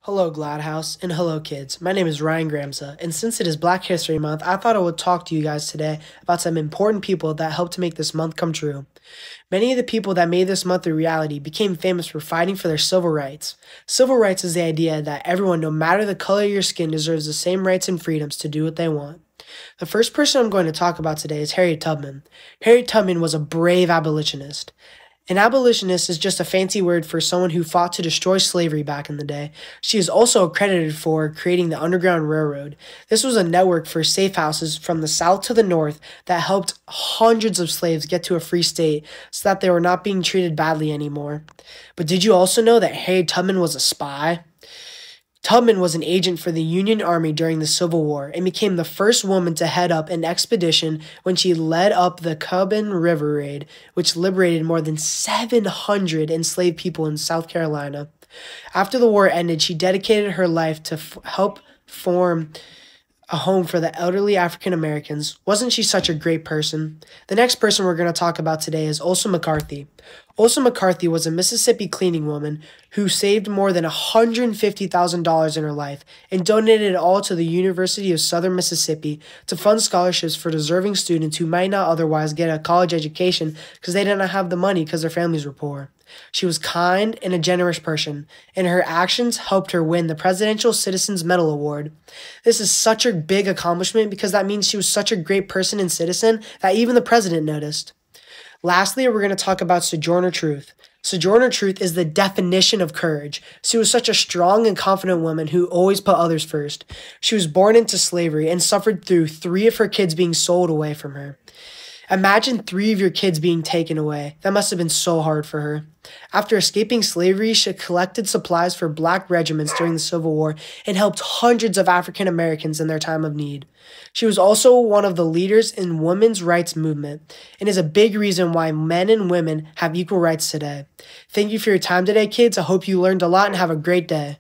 Hello, Gladhouse, and hello, kids. My name is Ryan Gramza, and since it is Black History Month, I thought I would talk to you guys today about some important people that helped to make this month come true. Many of the people that made this month a reality became famous for fighting for their civil rights. Civil rights is the idea that everyone, no matter the color of your skin, deserves the same rights and freedoms to do what they want. The first person I'm going to talk about today is Harriet Tubman. Harriet Tubman was a brave abolitionist. An abolitionist is just a fancy word for someone who fought to destroy slavery back in the day. She is also credited for creating the Underground Railroad. This was a network for safe houses from the south to the north that helped hundreds of slaves get to a free state so that they were not being treated badly anymore. But did you also know that Harriet Tubman was a spy? Tubman was an agent for the Union Army during the Civil War and became the first woman to head up an expedition when she led up the Cuban River Raid, which liberated more than 700 enslaved people in South Carolina. After the war ended, she dedicated her life to help form a home for the elderly African Americans. Wasn't she such a great person? The next person we're going to talk about today is Olsa McCarthy. Olsa McCarthy was a Mississippi cleaning woman who saved more than $150,000 in her life and donated it all to the University of Southern Mississippi to fund scholarships for deserving students who might not otherwise get a college education because they didn't have the money because their families were poor. She was kind and a generous person, and her actions helped her win the Presidential Citizens Medal Award. This is such a big accomplishment because that means she was such a great person and citizen that even the president noticed. Lastly, we're going to talk about Sojourner Truth. Sojourner Truth is the definition of courage. She was such a strong and confident woman who always put others first. She was born into slavery and suffered through 3 of her kids being sold away from her. Imagine 3 of your kids being taken away. That must have been so hard for her. After escaping slavery, she collected supplies for black regiments during the Civil War and helped hundreds of African Americans in their time of need. She was also one of the leaders in women's rights movement and is a big reason why men and women have equal rights today. Thank you for your time today, kids. I hope you learned a lot and have a great day.